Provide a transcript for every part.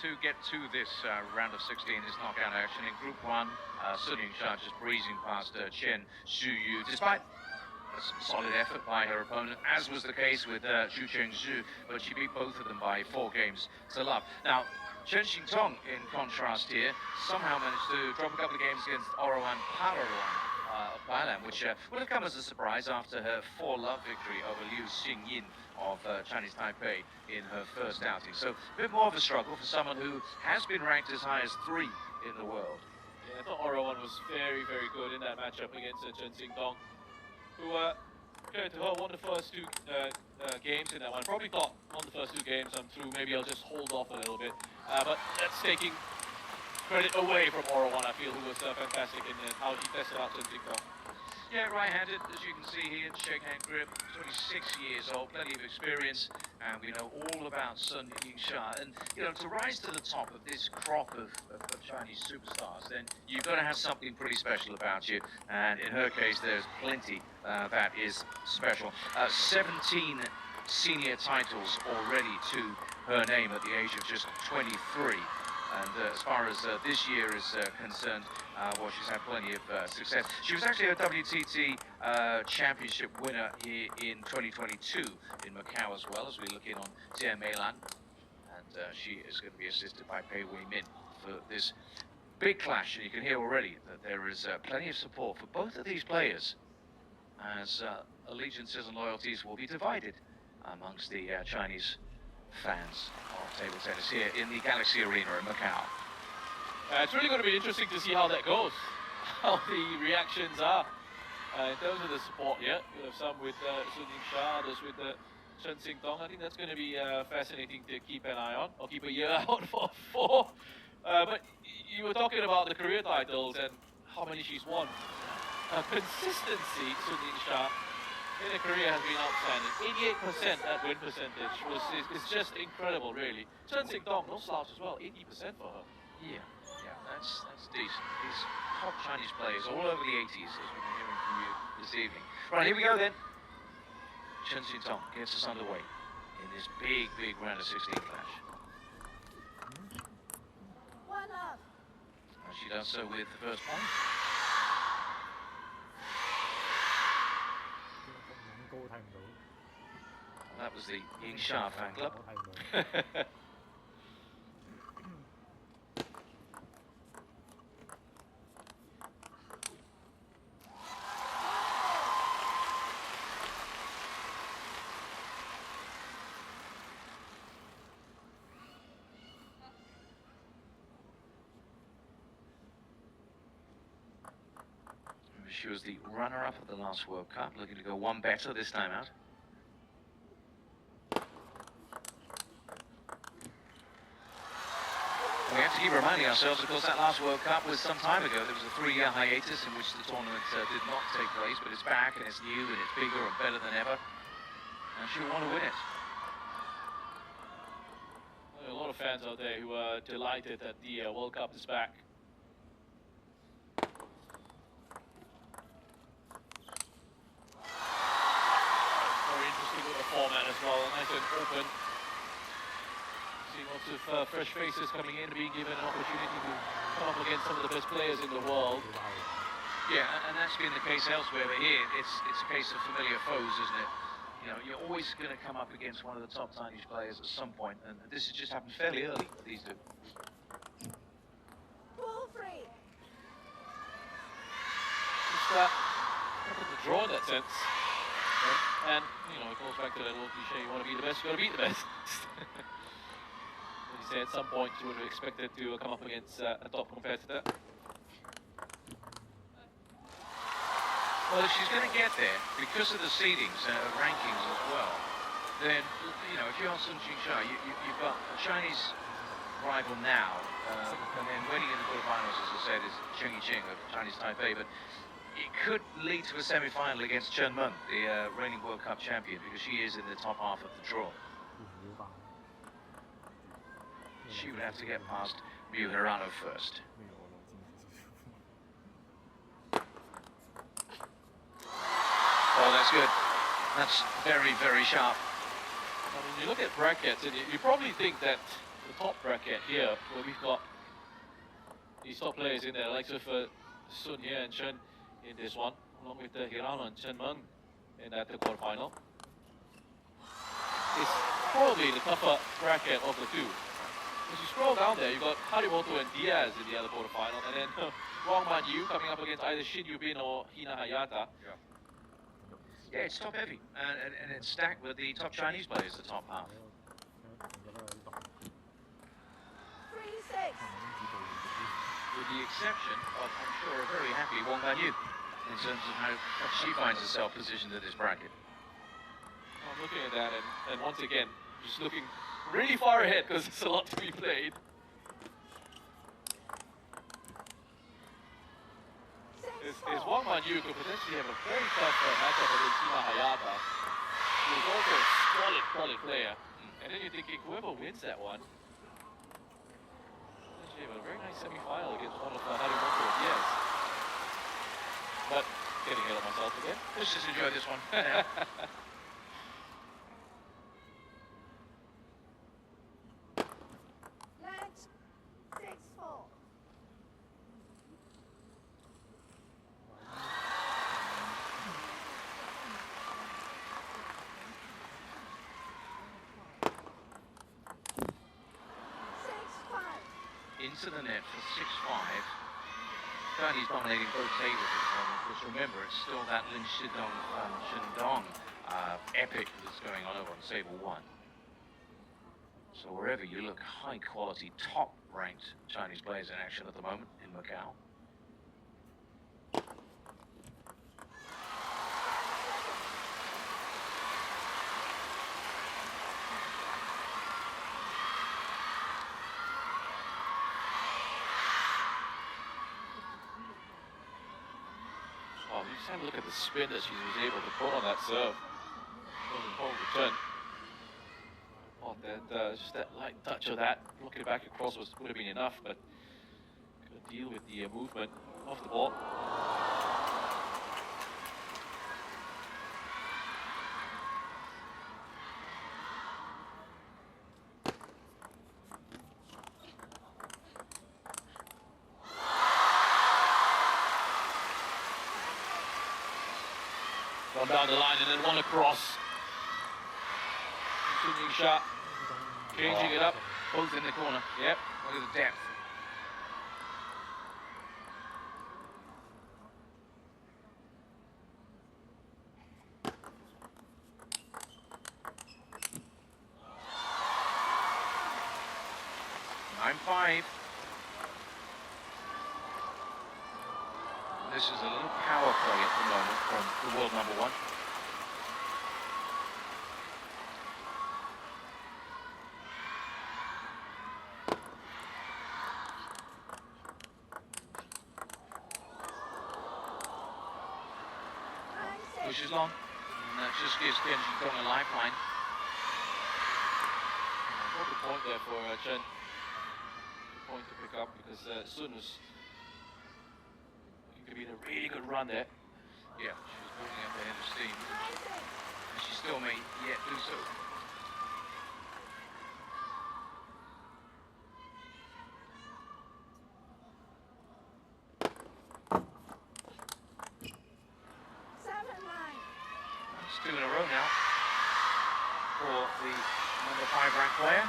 to get to this round of 16, this knockout action. In Group 1, Yingsha just breezing past Chen Zhu, despite a solid effort by her opponent, as was the case with Zhu Chengzhu, but she beat both of them by 4 games to love. Now, Xingtong, in contrast here, somehow managed to drop a couple of games against Orowan Parawan of Thailand, which would have come as a surprise after her 4-love victory over Liu Xingyin of Chinese Taipei in her first outing. So a bit more of a struggle for someone who has been ranked as high as 3 in the world. Yeah, I thought Orowan was very, very good in that matchup against Chen Xingtong, who, compared to her, won the first 2 games in that one. Probably thought, won the first 2 games, I'm through, maybe I'll just hold off a little bit. But that's taking credit away from Orowan, I feel, who was fantastic in how he tested out Chen Xingtong. Yeah, right-handed, as you can see here, shake-hand grip, 26 years old, plenty of experience, and we know all about Sun Yingsha. And, you know, to rise to the top of this crop of Chinese superstars, then you've got to have something pretty special about you. And in her case, there's plenty that is special. 17 senior titles already to her name at the age of just 23. And as far as this year is concerned, well, she's had plenty of success. She was actually a WTT championship winner here in 2022 in Macau as well, as we look in on Tia Meilan. And she is going to be assisted by Pei Wei Min for this big clash. And you can hear already that there is plenty of support for both of these players, as allegiances and loyalties will be divided amongst the Chinese fans of table tennis here in the Galaxy Arena in Macau. It's really going to be interesting to see how that goes, how the reactions are in terms of the support. Yeah, you have some with Sun Yingsha, others with Chen Xingtong. I think that's going to be fascinating to keep an eye on, or keep a ear out for. But you were talking about the career titles and how many she's won. Consistency, Sun Yingsha, in her career has been outstanding. 88% that win percentage is just incredible, really. Chen Xingtong, no slouch as well, 80% for her. Yeah, that's decent. These top Chinese players all over the 80s, as we've been hearing from you this evening. Right, here we go then. Chen Xingtong gets us underway in this big round of 16 clash. And she does so with the first point. That was the Yingsha fan club. She was the runner-up at the last World Cup, looking to go one better this time out. We have to keep reminding ourselves, of course, that last World Cup was some time ago. There was a 3-year hiatus in which the tournament did not take place, but it's back and it's new and it's bigger and better than ever. And she'll want to win it. A lot of fans out there who are delighted that the World Cup is back. Very interesting with the format as well, nice and open. Lots of fresh faces coming in, being given an opportunity to come up against some of the best players in the world. Yeah, and that's been the case elsewhere, but here it's a case of familiar foes, isn't it? You know, you're always going to come up against one of the top Chinese players at some point, and this has just happened fairly early for these two. Ball free. Just happened to draw in that sense. And, you know, it goes back to that old cliche, you want to be the best, you got to beat the best. He said at some point you would have expected to come up against a top competitor. Well, if she's going to get there, because of the seedings and rankings as well, then, you know, if you're Sun Yingsha, you've got a Chinese rival now, and then waiting in the quarterfinals, as I said, is Chen Yiqing of Chinese Taipei, but it could lead to a semi-final against Chen Men, the reigning World Cup champion, because she is in the top half of the draw. She would have to get past Miu Hirano first. Oh, that's good. That's very sharp. When you look at brackets, and you probably think that the top bracket here, where we've got these top players in there, like of Sun here and Chen in this one, along with Hirano and Chen Meng in that the quarterfinal. It's probably the tougher bracket of the two. As you scroll down there, you've got Harimoto and Diaz in the other quarterfinal, and then Wang Manyu coming up against either Shin Yubin or Hina Hayata. Yeah, it's top heavy, and it's stacked with the top Chinese players, the top half. 3-6. With the exception of, I'm sure, a very happy Wang Manyu in terms of how she finds herself positioned in this bracket. I'm looking at that, and once again, just looking really far ahead because there's a lot to be played. Is Wang Manyu could potentially have a very tough matchup against Hina Hayata, who's also a solid player. And then you're thinking, whoever wins that one, potentially have a very nice semi-final against one of Harimoto and Diaz. But getting ahead of myself again. Let's just enjoy this one. Let's 6-4. Into the net for 6-5. Chinese dominating both tables at the moment, because remember, it's still that Lin Xingtong epic that's going on over on Table 1. So wherever you look, high quality, top ranked Chinese players in action at the moment in Macau. Oh, you just have a look at the spin that she was able to put on that serve. Hold return. Oh, that, just that light touch of that, looking back across would have been enough, but could deal with the movement of the ball. Gone down the line and then one across. Yingsha changing it up. Both in the corner. Yep. Look at the depth. I'm 5. This is a little power play at the moment from the world number 1. Pushes long, and that just gives Xingtong a lifeline. What a point there for Chen. Good point to pick up because Sun was could be in a really good run there. Yeah, she was building up ahead of steam, and she still may yet do so. That's 2 in a row now for the number 5 ranked player.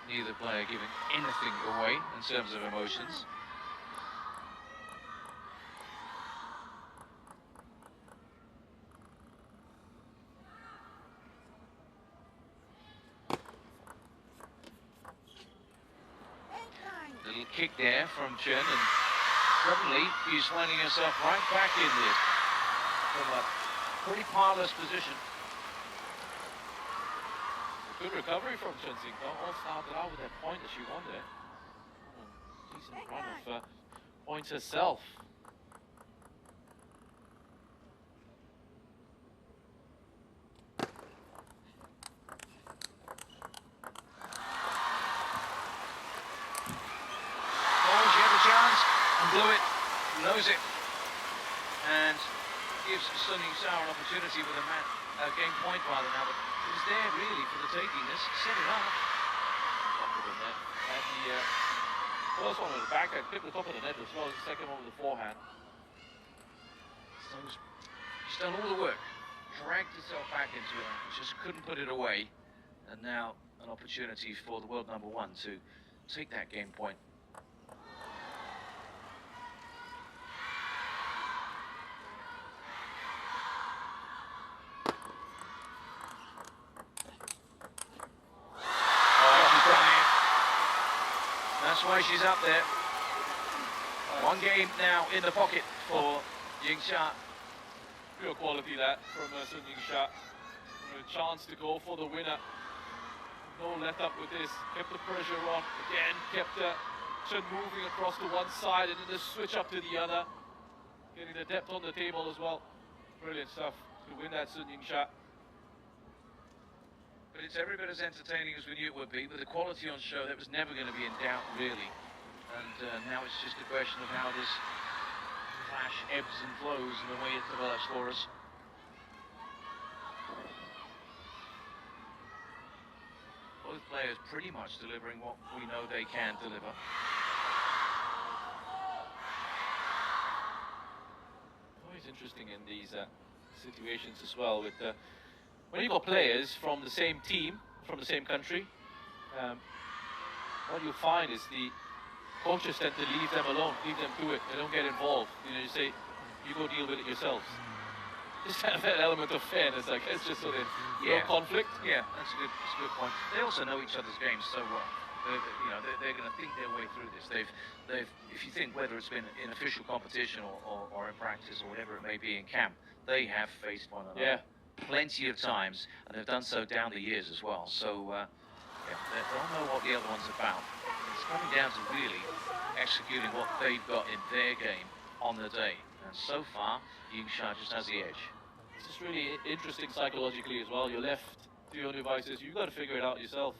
Neither player giving anything away in terms of emotions. Little kick there from Chen, and suddenly she's finding herself right back in this from a pretty parlous position. Good recovery from Chen Xingtong. All started out with that point that she won there. Decent run of points herself. opportunity with a game point rather now, but it was there really for the taking. This set it up. Top of the net. And the first one with the backhand, clipped the top of the net as well as the second one with the forehand. So she's done all the work, dragged herself back into it, just couldn't put it away. And now an opportunity for the world number one to take that game point. That's why she's up there. One game now in the pocket for Yingsha. Pure quality that from Sun Yingsha. A chance to go for the winner. No let up with this. Kept the pressure on. Again, kept Chen moving across to one side and then the switch up to the other. Getting the depth on the table as well. Brilliant stuff to win that Sun Yingsha. But it's every bit as entertaining as we knew it would be, with the quality on show that was never going to be in doubt, really. And now it's just a question of how this clash ebbs and flows and the way it develops for us. Both players pretty much delivering what we know they can deliver. Always interesting in these situations as well with when you've got players from the same team, from the same country, what you find is the coaches tend to leave them alone, leave them to it. They don't get involved. You know, you say, you go deal with it yourselves. Just have that element of fairness, I guess, just so there's no conflict. Yeah, that's a good point. They also know each other's games so well. They're going to think their way through this. They've, if you think whether it's been in official competition or in practice or whatever it may be in camp, they have faced one another. Yeah. Plenty of times, and they've done so down the years as well. So, they'll know what the other one's about. It's coming down to really executing what they've got in their game on the day. And so far, Yingsha just has the edge. It's just really interesting psychologically as well. You're left to your own devices. You've got to figure it out yourself.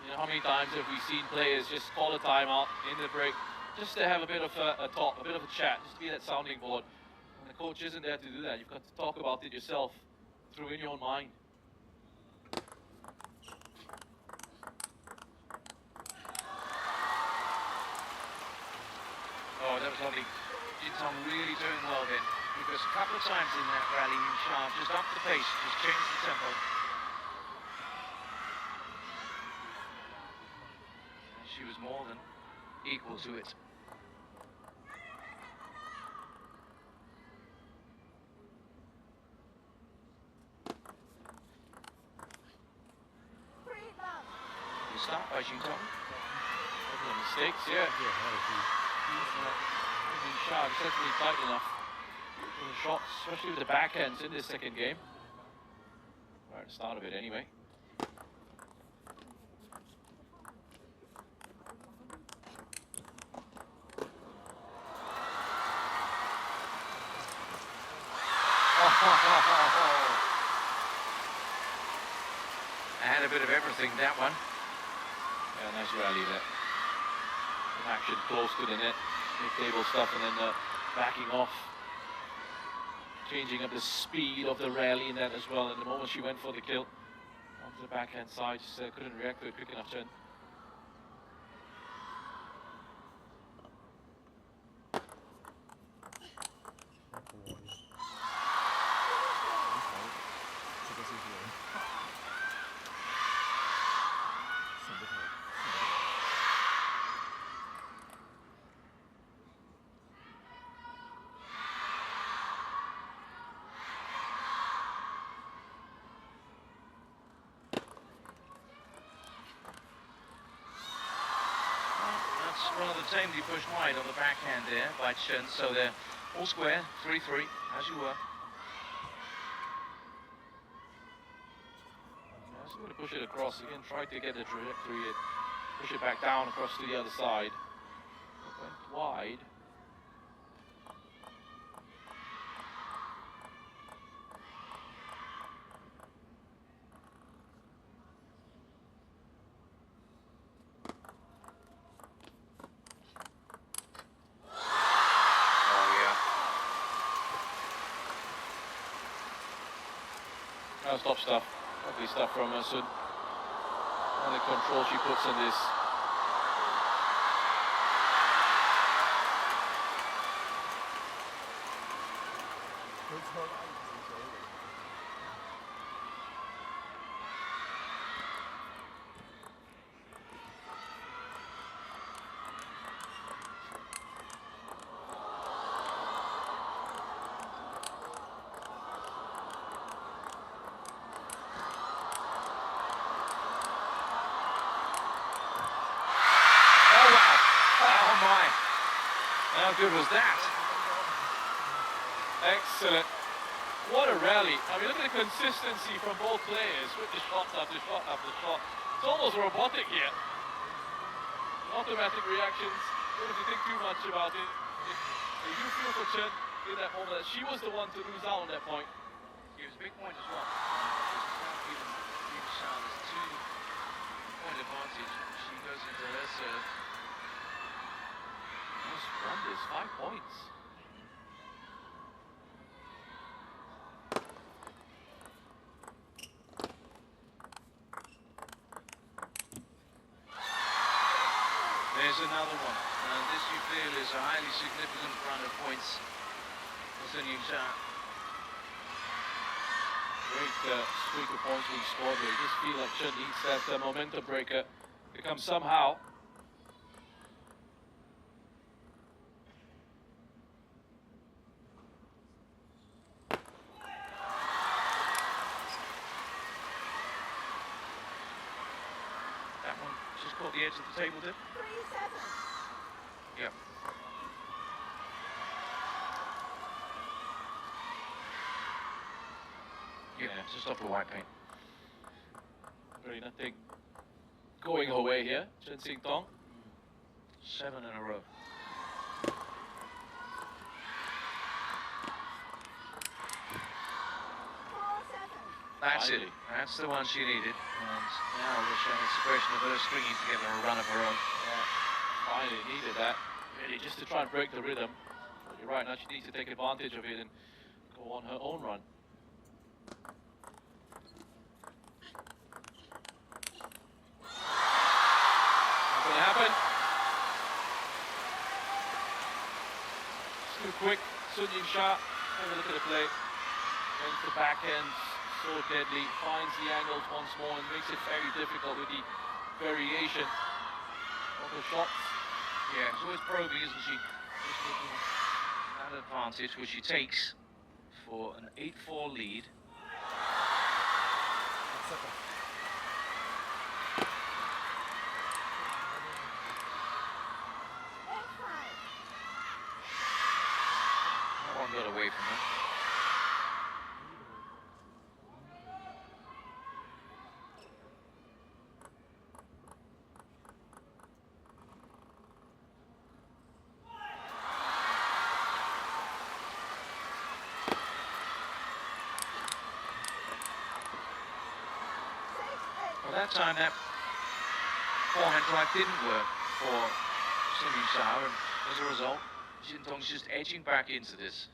You know, how many times have we seen players just call a timeout in the break just to have a bit of a talk, a bit of a chat, just to be that sounding board. And the coach isn't there to do that. You've got to talk about it yourself, through in your own mind. Oh, that was lovely. Xingtong really doing well then, because a couple of times in that rally, Yingsha just upped the pace, just changed the tempo. And she was more than equal to it. Good start by Xingtong. Couple of mistakes, yeah. Yingsha just hasn't been tight enough for the shots, especially with the backhands in this second game. Right at the start of it anyway. I had a bit of everything, that one. Yeah, nice rally there. Some action close to the net, mid-table stuff, and then backing off. Changing up the speed of the rally in that as well. And the moment she went for the kill, onto the backhand side, just couldn't react to it quick enough, Chen. Rather tamely pushed wide on the backhand there by Chen, so they're all square, 3-3, as you were. Just going to push it across again, try to get the trajectory, push it back down across to the other side. Went wide. non-stop stuff. Lovely stuff from Sun. And the control she puts on this. How good was that? Excellent. What a rally. I mean, look at the consistency from both players with the shots after shot after shot. It's almost robotic here. Automatic reactions. Don't have to think too much about it. You do feel for Chen in that moment that she was the one to lose out on that point. It was a big point as well. Yingsha has 2-point advantage. She goes into her serve. Nice run, this 5 points. There's another one. And this you feel is a highly significant run of points for Yingsha. Great streak of points being scored here. You just feel like Chen needs that momentum breaker to come somehow. That one just caught the edge of the table, did? 3-7. Yeah. Yeah, just off the white paint. Really nothing going her way here. Chen Xingtong. 7 in a row. That's it. That's the one she needed. And now we're showing it's a question of her stringing together a run of her own. Yeah, finally needed that. Really, just to try and break the rhythm. But you're right, now she needs to take advantage of it and go on her own run. Not gonna happen. It's too quick. Sun Yingsha, have a look at the play. Against the backhand, so deadly. Finds the angles once more and makes it very difficult with the variation of the shots. Yeah, she's always probing, isn't she? Just looking at that advantage, which she takes for an 8-4 lead. That one got away from her. Well, that time that forehand drive didn't work for Yingsha, and as a result, Xingtong's just edging back into this.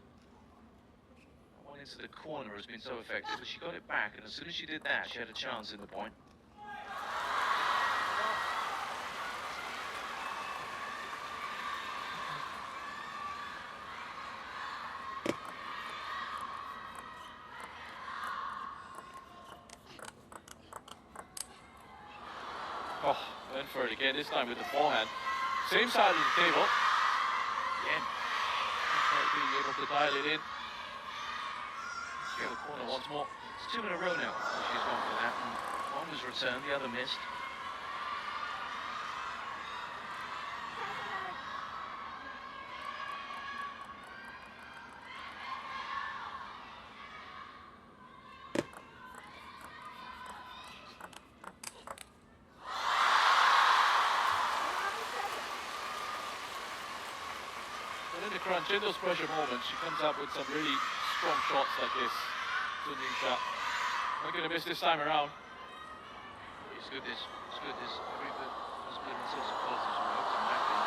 That one into the corner has been so effective, but she got it back, and as soon as she did that, she had a chance in the point. Oh, went for it again, this time with the forehand. Same side of the table. Again, being able to dial it in. Yeah, the corner once more. It's 2 in a row now. She's gone for that. And one was returned, the other missed. In the crunch, in those pressure moments, she comes up with some really strong shots like this. Sun Yingsha. Not going to miss this time around. It's good this. It's good this. Every bit as good in terms of quality as we hope it might be.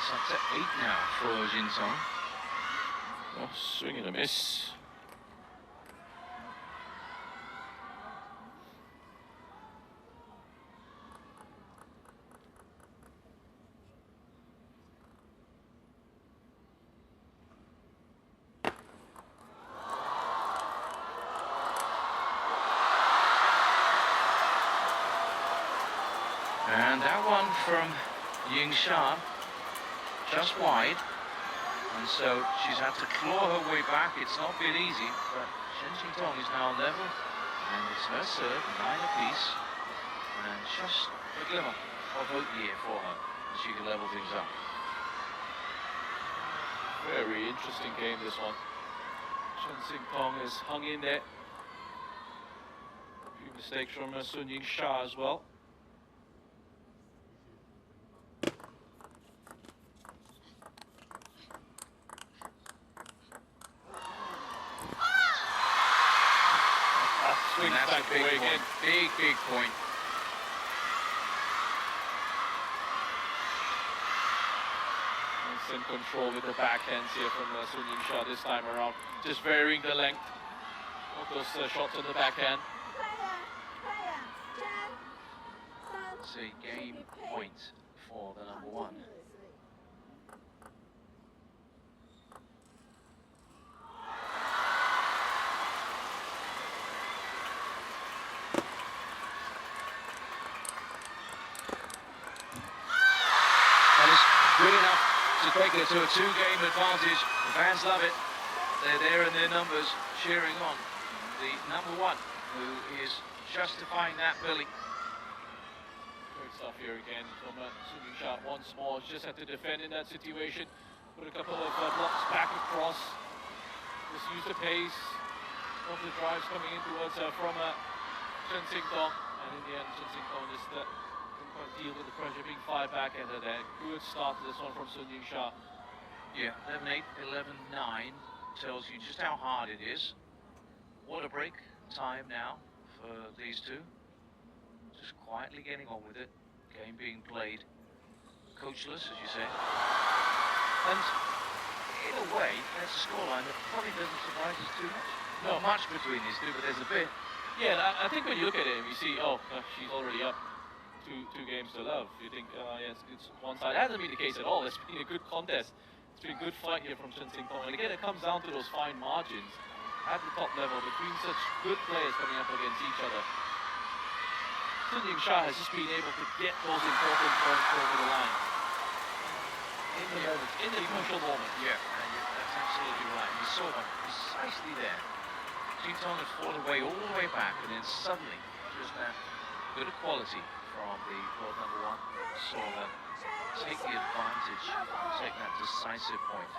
It's up to 8 now for Xingtong. Oh, swing and a miss. And that one from Yingsha, just wide. And so she's had to claw her way back. It's not been easy, but Xingtong is now level. And it's her serve, 9 apiece. And just a glimmer of hope here for her, as she can level things up. Very interesting game, this one. Xingtong has hung in there. A few mistakes from Yingsha as well. And that's back a big away point. again. Big point. Nice in control with the backhands here from Yingsha this time around. Just varying the length of those shots on the backhand. Player, Chen, Sun, It's a game point for the number 1. Good enough to take it to a 2-game advantage. The fans love it. They're there in their numbers, cheering on the number 1, who is justifying that Billy. Great stuff here again from Yingsha once more. She just had to defend in that situation. Put a couple of blocks back across. Just use the pace of the drives coming in towards from Xingtong. And in the end, Xingtong just couldn't deal with the pressure being fired back at her there. Good start to this one from Yingsha. Yeah, 11-8, 11-9 tells you just how hard it is. What a break time now for these two. Just quietly getting on with it. Game being played. Coachless, as you say. And in a way, that's a scoreline that probably doesn't surprise us too much. Not much between these two, but there's a bit. Yeah, I think when you look at it, you see, oh, she's already up two games to love. You think, yes, it's one side. It hasn't been the case at all. It's been a good contest. It's been a good fight here from Xingtong. And again, it comes down to those fine margins at the top level between such good players coming up against each other. Yingsha has just been able to get those important points over the line. In the moment, in the crucial moment. Yeah, that's absolutely right. You saw one precisely there. Xingtong had fallen away all the way back, and then suddenly, just that bit of quality from the world number 1 saw her take the advantage, take that decisive point.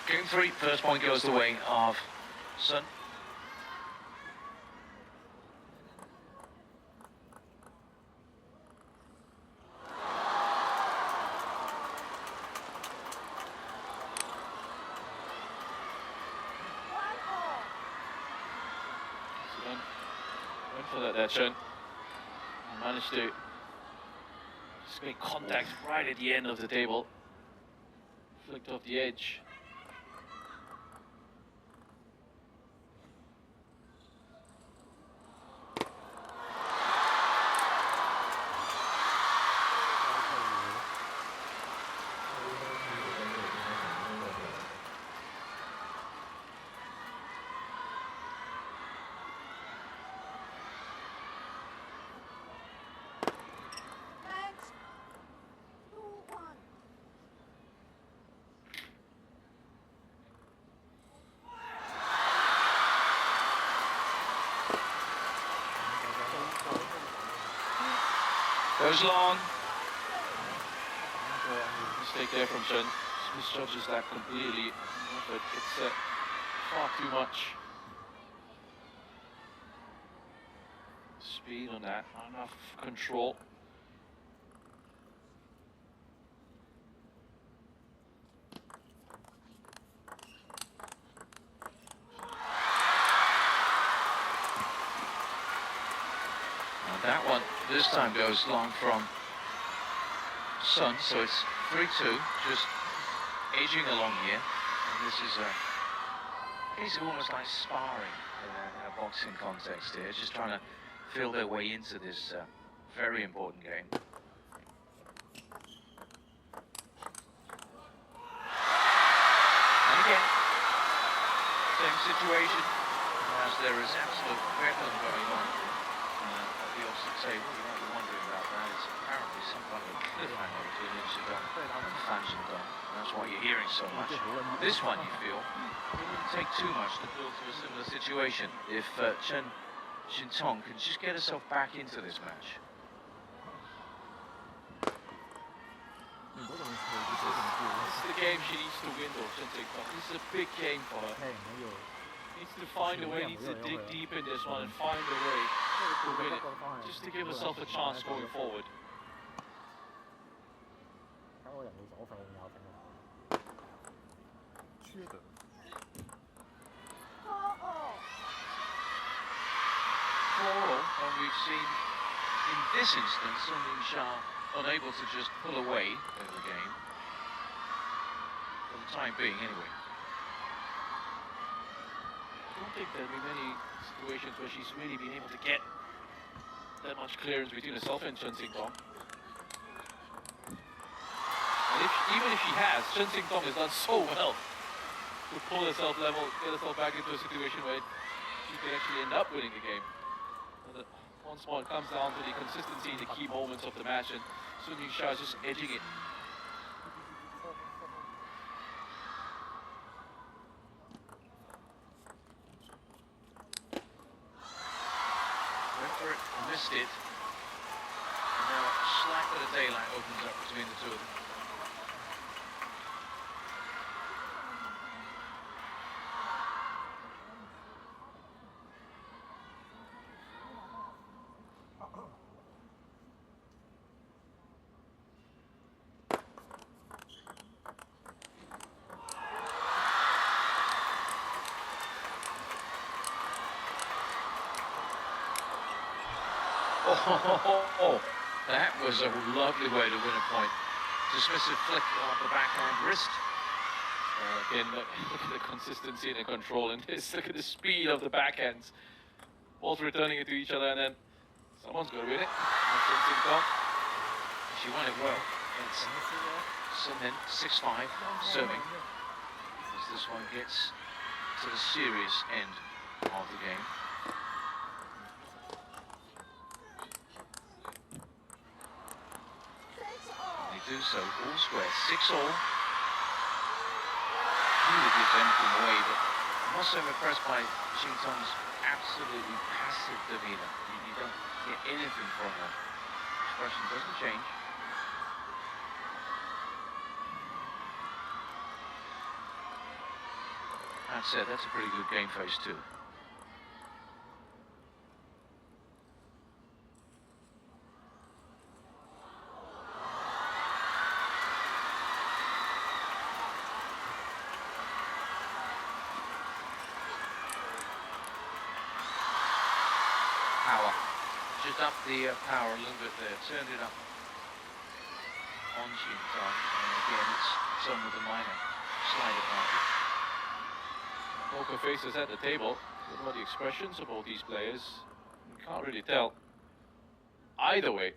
Game 3, first point goes the way of Sun. Went for that there, Chen. Managed to just make contact right at the end of the table. Flicked off the edge. Match 2-1. Goes long. Mistake there from Chen. Misjudges that completely, but it's far too much speed on that, not enough control. This time goes long from Sun, so it's 3-2, just edging along here. And this is a case of almost like sparring in a boxing context here, just trying to feel their way into this very important game. And again, same situation, as there is absolute bedlam going on at the opposite table. You might be wondering about that. It's apparently some kind of cliffhanger between Xingtong and Xingtong. That's why you're hearing so much. This one, you feel, it wouldn't take too much to build to a similar situation if Chen Xingtong can just get herself back into this match. This is the game she needs to win, though, Chen Xingtong. This is a big game for her. Needs to find a way, needs to dig deep in this one and find a way to win it, just to give herself a chance going forward. And we've seen, in this instance, Yingsha unable to just pull away in the game, for the time being anyway. I don't think there'll be many situations where she's really been able to get that much clearance between herself and Chen Xingtong. And even if she has, Chen Xingtong has done so well to pull herself level, get herself back into a situation where she could actually end up winning the game. And once more, it comes down to the consistency in the key moments of the match, and Yingsha is just edging it. Went for it, missed it, and now a slight bit of daylight opens up between the two of them. Oh, that was a lovely way to win a point. Dismissive flick of the backhand wrist. Again, look at the consistency and the control in this. Look at the speed of the backhands. Both returning it to each other, and then someone's going to win it. She won it well. It's Sun 6-5 serving. As this one gets to the serious end of the game. Do so, all square, 6-all. Really gives anything away, but I'm also impressed by Xingtong's absolutely passive demeanor. You don't get anything from her. Expression doesn't change. That said, that's a pretty good game face too. Power. Just up the power a little bit there. Turned it up on Xingtong. And again, it's Sun with a minor slight advantage. Poker faces at the table. What about the expressions of all these players? You can't really tell. Either way.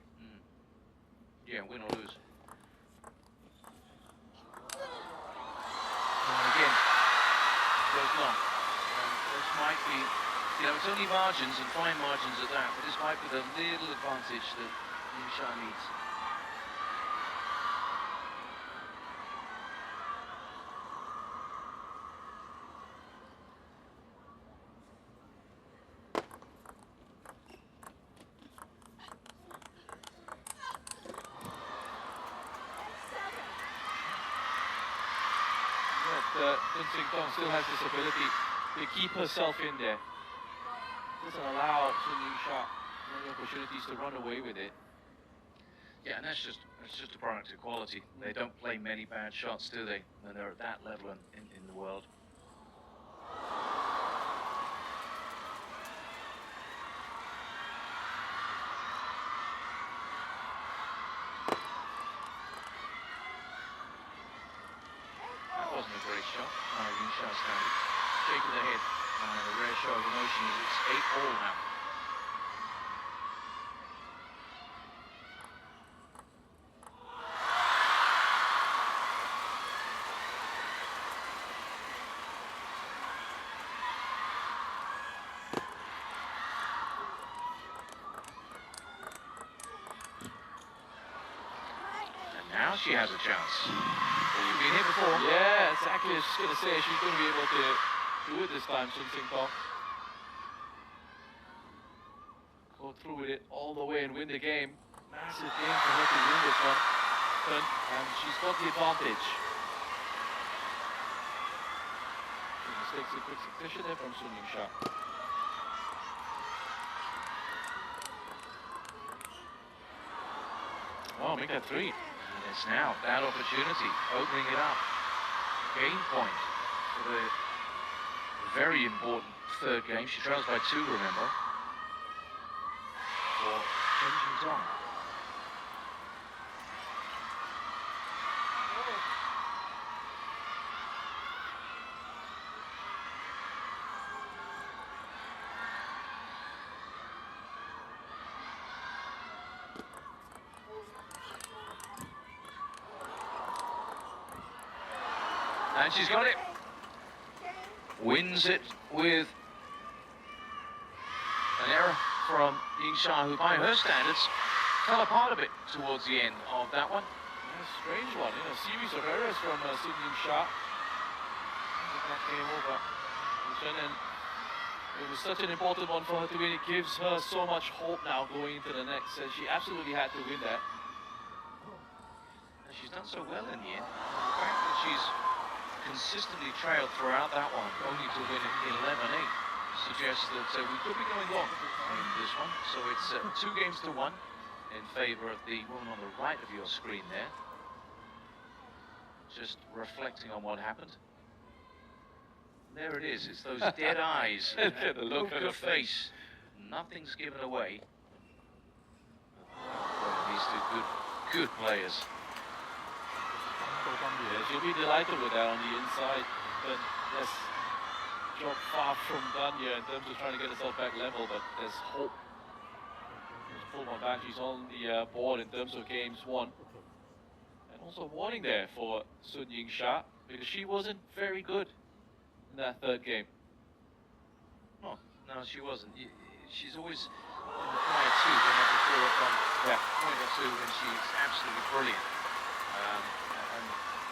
Yeah, win or lose. And again, goes long. This might be, you know, it's only margins and fine margins at that, but this might be the little advantage that Yingsha needs. Xingtong still has this ability to keep herself in there. Doesn't allow Yingsha many opportunities to run away with it. Yeah, and that's just a product of quality. They don't play many bad shots, do they? When they're at that level in the world. shot by Yingsha standards. Shaking the head. A rare show of emotion as it's 8-all now. Now she has a chance. Well, you've been here before. Yeah, exactly. I was just going to say she's going to be able to do it this time, Xingtong. Go through with it all the way and win the game. Massive game for her to win this one. And she's got the advantage. Mistakes in quick succession there from Yingsha. Oh, make that 3. It's now that opportunity, opening it up. Game point for the very important third game. She trails by 2, remember, for Xingtong. And she's got it. Wins it with an error from Yingsha, who by her standards fell apart a bit towards the end of that one. Yeah, a strange one, you know, a series of errors from Yingsha. That game over. Chen, and it was such an important one for her to win. It gives her so much hope now going into the next. And she absolutely had to win that. And she's done so well in the end. The fact that she's consistently trailed throughout that one, only to win it 11-8, suggests that we could be going long in this one. So it's 2 games to 1 in favor of the woman on the right of your screen there. Just reflecting on what happened. There it is. It's those dead eyes and that look on her face. Nothing's given away. Well, these 2 good players. Yeah, she'll be delighted with that on the inside, but that's job far from done here in terms of trying to get herself back level, but there's hope. Just pull one back, she's on the board in terms of games 1. And also warning there for Yingsha, because she wasn't very good in that third game. Oh, no, she wasn't. She's always in the fire too, being able to throw up on point or 2 when she's absolutely brilliant. And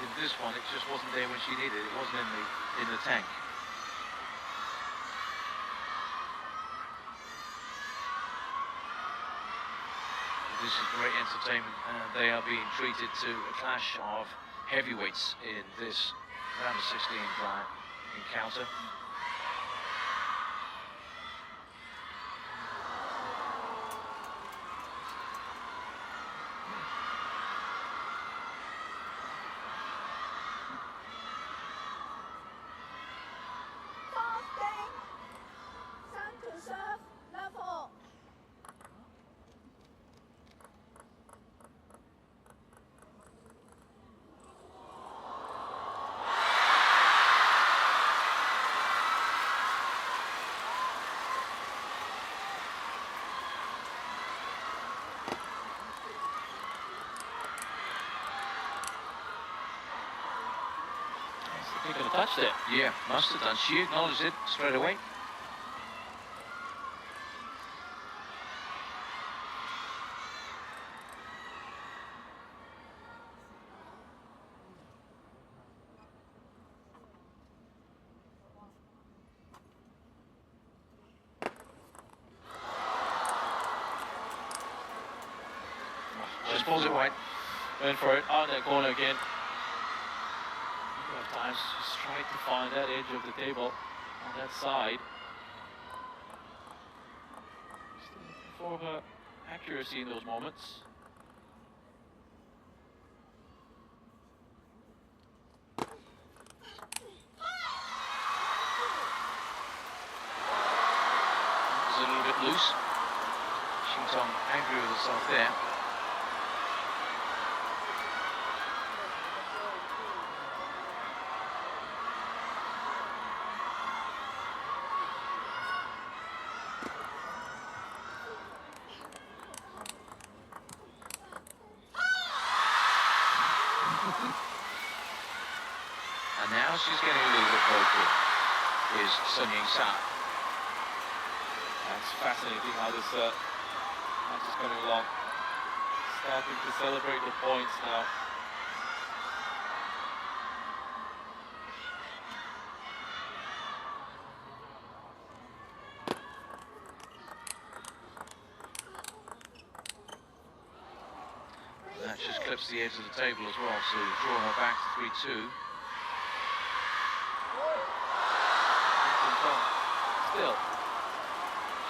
in this one, it just wasn't there when she needed it. It wasn't in the tank. This is great entertainment, and they are being treated to a clash of heavyweights in this round of 16 encounter. He could have touched it. Yeah, must have done. She acknowledged it straight away. Just pulls it wide. Went for it on that corner again. Times just trying to find that edge of the table on that side. Still looking for her accuracy in those moments. It's a little bit loose. Xingtong angry with herself there. Now she's getting a little bit vocal, is Yingsha. That's fascinating how this match is coming along. Starting to celebrate the points now. That just clips the edge of the table as well, so draw her back to 3-2. Still.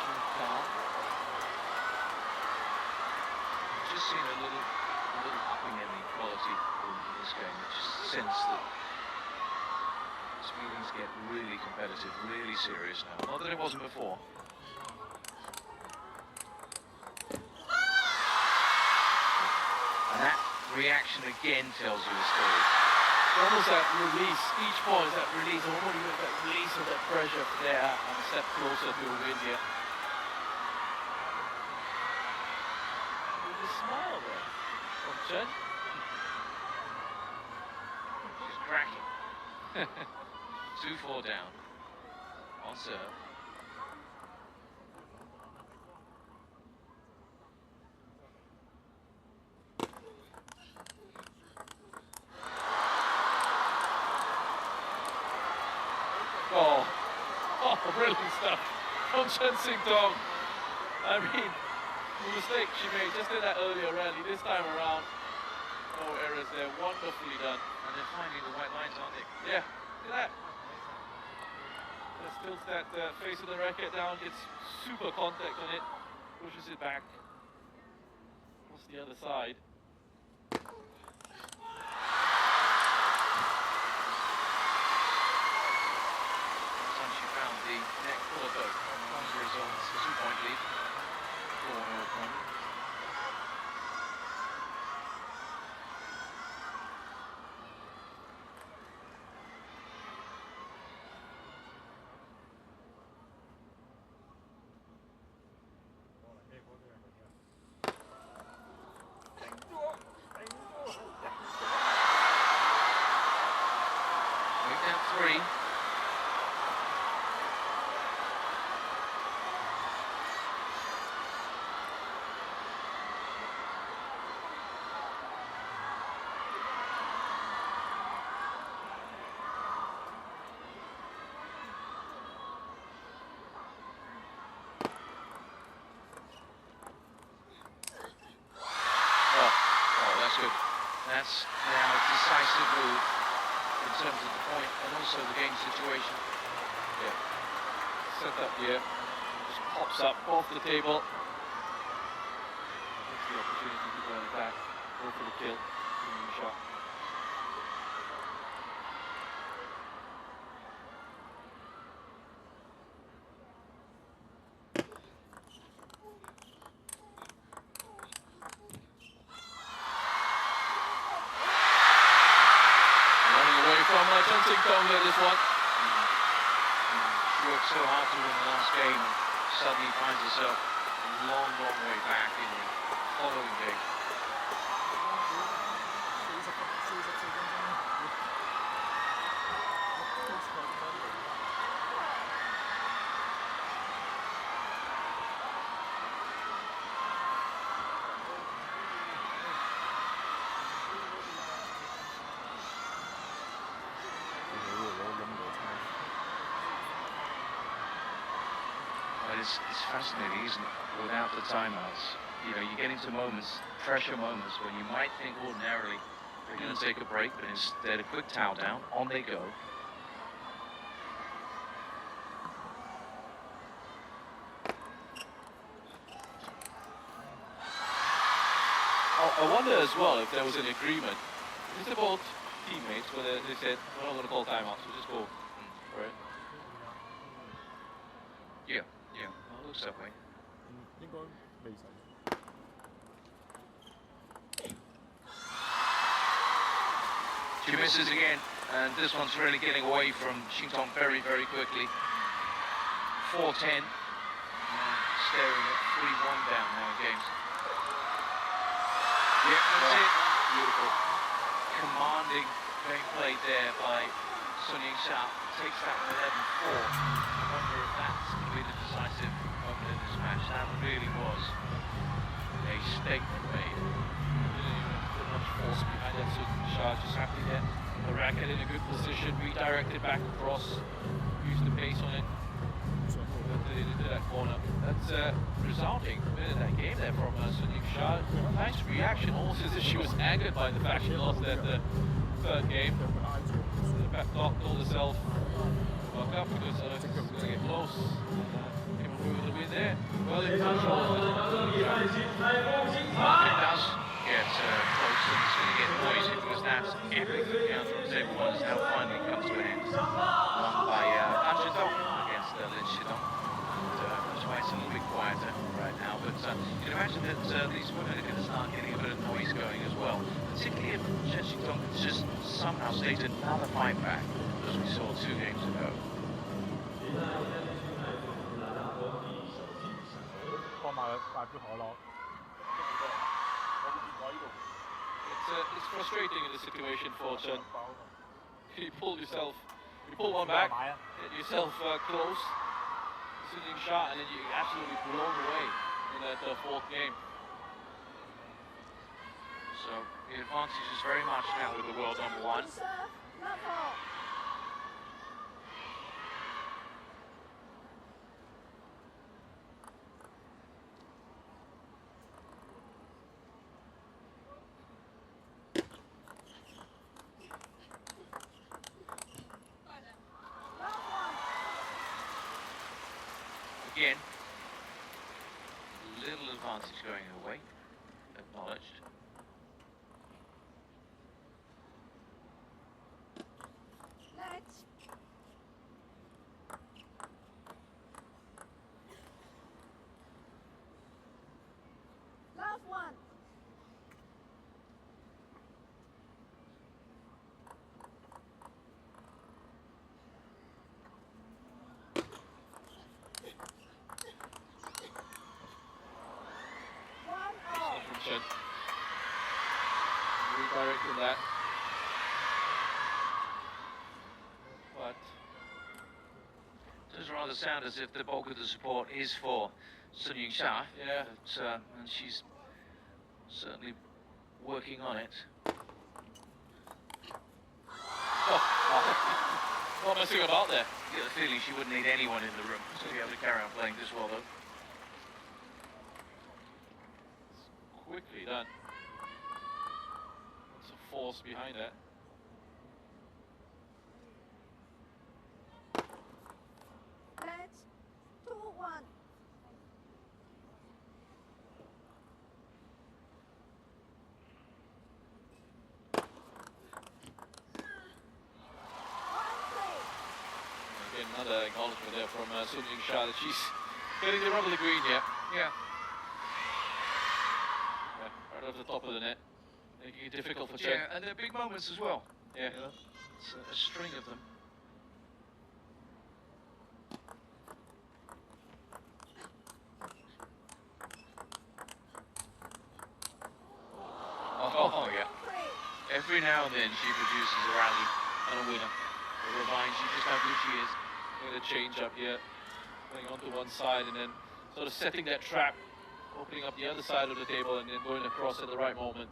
Xingtong. Just seen a little upping in the quality in this game. I just sense that these meetings get really competitive, really serious now. Not that it wasn't before. And that reaction again tells you the story. It's almost that release, each point is that release, almost even that release of that pressure there and a step closer to a win here. With a smile there from Chen. She's cracking. 2-4 down on serve. Oh, brilliant stuff from Xingtong. I mean, the mistake she made just in that earlier rally, this time around, no errors there, wonderfully done. And they're finding the white lines, aren't they? Yeah, look at that. Just tilts that face of the racket down, gets super contact on it, pushes it back. What's the other side? The net puller though, as a result, 2-point lead for her opponent. Make that 3. That's now a decisive move in terms of the point and also the game situation. Yeah. Set up here. Just pops up off the table. Takes the opportunity to go attack. Go for the kill. Yingsha. Chen Xingtong here this one. She worked so hard to win the last game and suddenly finds herself a long way back in the following game. It's fascinating, isn't it? Without the timeouts, you know, you get into moments, pressure moments, when you might think ordinarily they're going to take a break, but instead a quick towel down, on they go. I wonder as well if there was an agreement. Is it both teammates where they said, we're not going to call timeouts, we'll just go for it? Yeah, looks that way. She misses again, and this one's really getting away from Xingtong very quickly. 4-10, staring at 3-1 down now in games. Yeah, that's it. Beautiful. Commanding gameplay there by Sun Yingsha takes that 11-4. I wonder if that's going to be the decisive moment in this match. That really was a statement made. Didn't even put much force behind that. So Shah just happy to get the racket in a good position, redirect it back across, use the pace on it. Into that corner. That's resounding bit of that game there from Sun Yingsha. Nice reaction, almost as if she was angered by the fact she lost that third game. Told herself, buck up because it's going to get close. Came away with the win there. Well in control. It does get close and it's going to get noisy because that epic encounter on table one has now finally come to an end. Won by Xingtong against Xingtong. That's why it's a little bit quieter right now. But you can imagine that these women are going to start getting a bit of noise going as well. Particularly if Xingtong just somehow staged another fight back, as we saw 2 games ago. It's frustrating in this situation for Chen. You pull one back, get yourself close, shooting shot, and then you absolutely blown away in that 4th game. So the advantage is very much now with the world number 1. Serve, level. Again, little advantage going away, acknowledged. Next. Last one. One all. From Chen. Redirecting that. But Does rather sound as if the bulk of the support is for Sun Yingsha. yeah, But, and she's certainly working on it. not messing about there. I get the feeling she wouldn't need anyone in the room to be able to carry on playing this well, though. Quickly done. Lots of force behind that. Let's 2-1. Again, another acknowledgement there from Sun Yingsha that she's getting the rub of the green yet. Yeah. Right off the top of the net. Making it difficult for Chen. Yeah, and they're big moments as well. Yeah. You know, it's a string of them. Oh, yeah. Every now and then she produces a rally and a winner. It reminds you just how good she is. Getting a change up here. Going onto one side and then sort of setting that trap. Opening up the other side of the table and then going across at the right moment.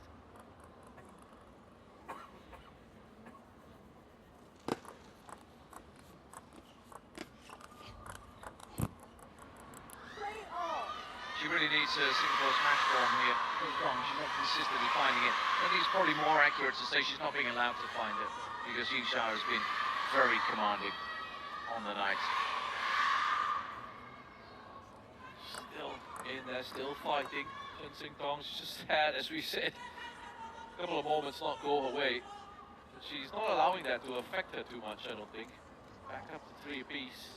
She really needs Singapore's match form here. She's wrong. She's not consistently finding it. I think it's probably more accurate to say she's not being allowed to find it because Yingsha has been very commanding on the night. Still in there, still fighting. Xingtong, she's just had, as we said, a couple of moments not go her way. But she's not allowing that to affect her too much, I don't think. Back up to 3 apiece.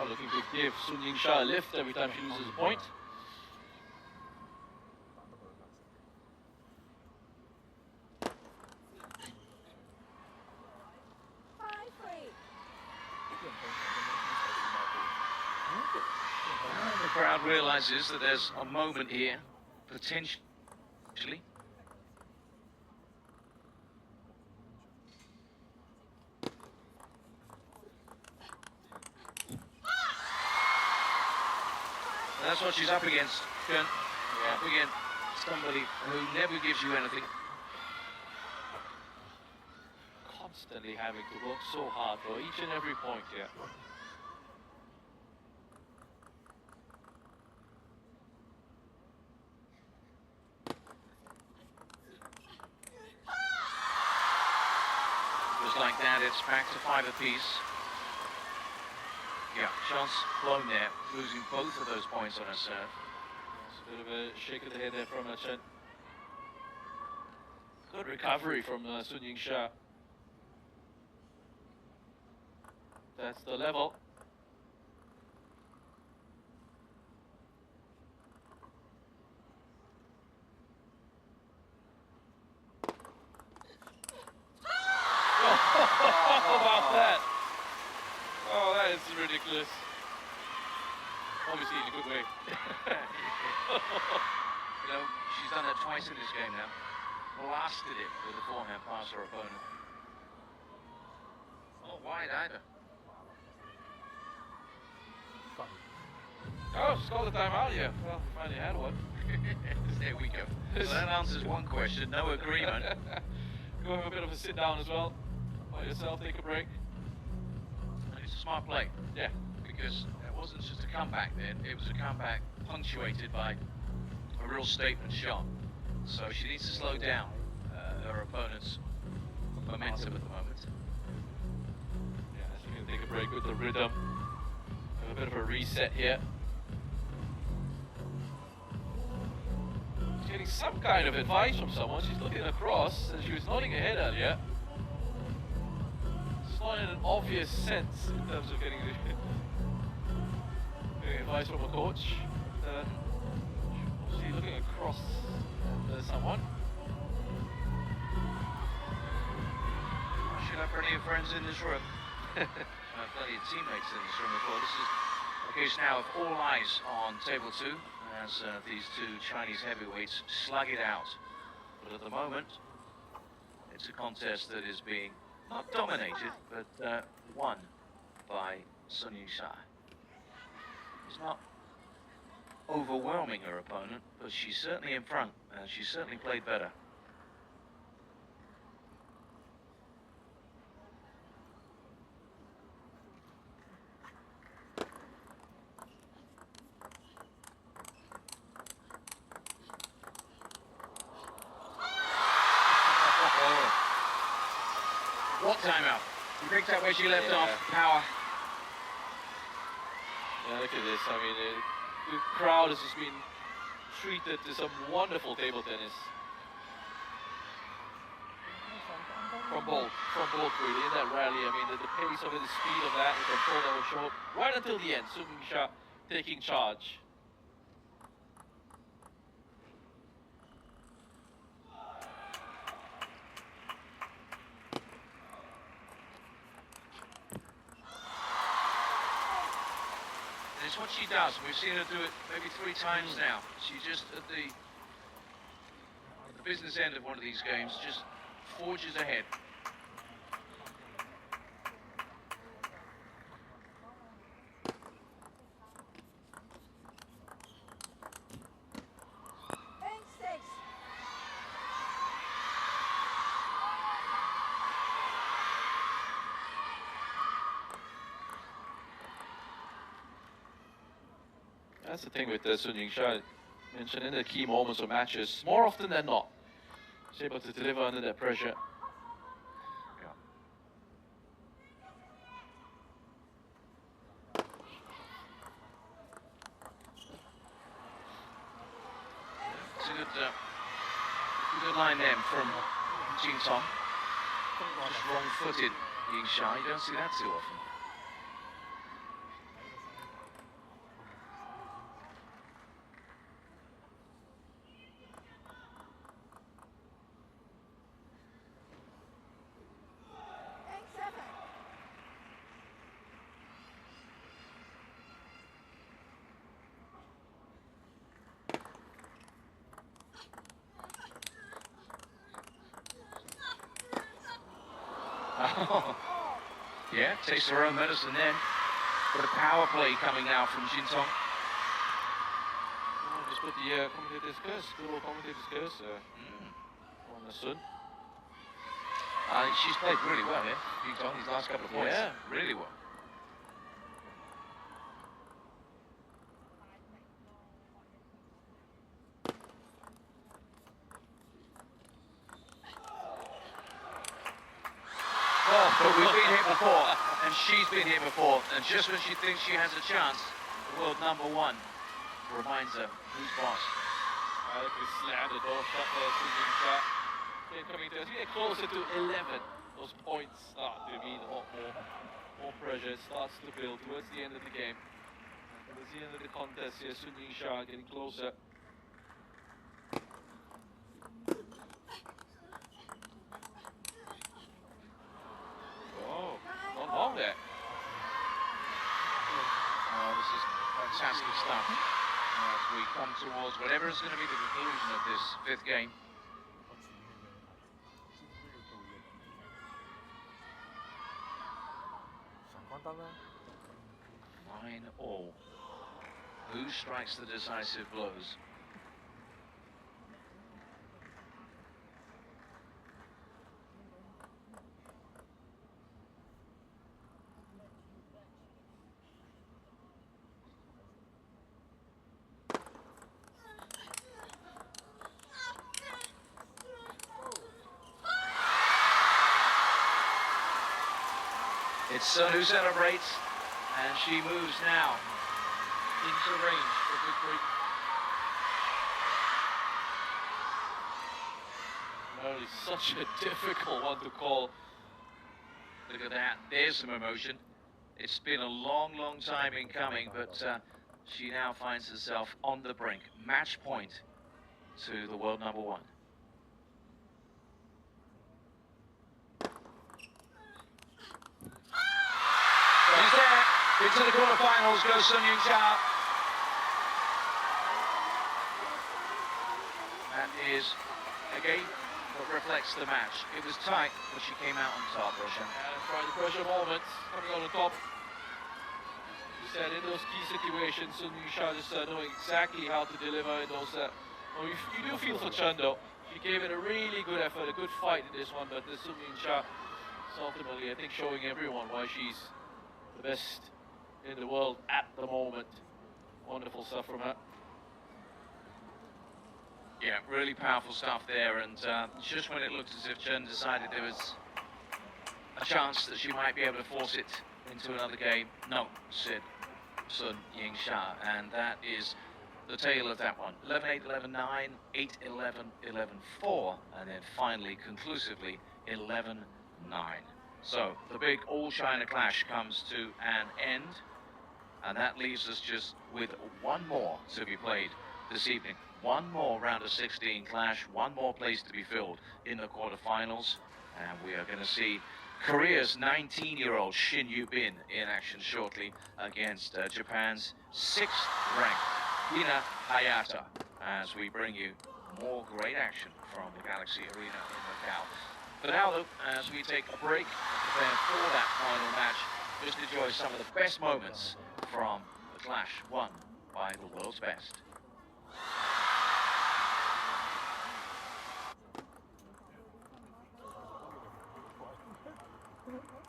Looking to give Sun Yingsha a lift every time she loses a point. crowd realizes that there's a moment here, potentially. That's what she's up against, Chen. Yeah. Up against somebody who never gives you anything. Constantly having to work so hard for each and every point, yeah. Just like that, it's back to 5 apiece. Yeah, chance blown there, losing both of those points on her serve. It's a bit of a shake of the head there from Chen. Good recovery from Sun Yingsha. That's the level. How about that? Oh, that is ridiculous. Obviously in a good way. You know, she's done that twice in this game now. Blasted it with a forehand past her opponent. Not wide either. Oh, she's called the timeout, yeah. Well, finally had one. There we go. So that answers one question, no agreement. Go have a bit of a sit down as well. By yourself, take a break. And it's a smart play. Yeah. Because it wasn't just a comeback then, it was a comeback punctuated by a real statement shot. So she needs to slow down her opponent's momentum at the moment. Yeah, she's going to take a break with the rhythm. Have a bit of a reset here. She's getting some kind of advice from someone. She's looking across and she was nodding her head earlier. It's not in an obvious sense in terms of getting advice from a coach. She's looking across at someone. She'll have plenty of friends in this room. Plenty of teammates in this room as well. This is a case now of all eyes on table 2 as these two Chinese heavyweights slug it out. But at the moment, it's a contest that is being not dominated, but won by Sun Yingsha. It's not overwhelming her opponent, but she's certainly in front, and she's certainly played better. What timeout? He picked up where she left off. Power. Yeah, look at this. I mean, the crowd has just been treated to some wonderful table tennis. From both really, in that rally. I mean, the pace of it, the speed of that, the control that was shown right until the end. Sun Yingsha taking charge. It's what she does. We've seen her do it maybe 3 times now. She just, at the business end of one of these games, just forges ahead. That's the thing with Sun Yingsha. Mentioned in the key moments of matches, more often than not, she's able to deliver under that pressure. It's a good line there from Xingtong. Just wrong-footed Yingsha. You don't see that too often. Yeah, takes her own medicine then. But a power play coming now from Xingtong. Oh, just put the commentator's curse, good old commentator's curse on the Sun. She's played really well here, Xingtong, these last couple of points. Yeah. Really well. But we've been here before, and she's been here before, and just when she thinks she has a chance, the world number one reminds her who's boss. I think we slammed the door shut there, Yingsha. Coming to as we get closer to 11, those points start to mean a lot more pressure starts to build towards the end of the game. Towards the end of the contest here, Yingsha getting closer. Oh, not long there. Oh, this is fantastic stuff as we come towards whatever is going to be the conclusion of this fifth game. 9-all. Who strikes the decisive blows? It's Sun who celebrates, and she moves now into range for victory. Really such a difficult one to call. Look at that, there's some emotion. It's been a long, long time in coming, but she now finds herself on the brink. Match point to the world number one. She's there. Into the quarterfinals goes Sun Yingsha. That is, again, what reflects the match. It was tight, but she came out on top, Russia. And trying the pressure moments, coming on the top. You said in those key situations, Yingsha just knowing exactly how to deliver in those. You do feel for Chen though. She gave it a really good effort, a good fight in this one, but the Yingsha is ultimately, I think, showing everyone why she's the best in the world at the moment. Wonderful stuff from her. Yeah, really powerful stuff there, and just when it looked as if Chen decided there was a chance that she might be able to force it into another game, no, said Sun Yingsha, and that is the tale of that one. 11-8, 11-9, 8-11, 11-4, and then finally, conclusively, 11-9. So, the big all-China clash comes to an end, and that leaves us just with one more to be played this evening. One more round of 16 clash, one more place to be filled in the quarterfinals, and we are going to see Korea's 19-year-old Shin Yu-bin in action shortly against Japan's 6th-ranked Hina Hayata, as we bring you more great action from the Galaxy Arena in Macau. But now, though, as we take a break and prepare for that final match, just enjoy some of the best moments from the clash won by the world's best. Thank you.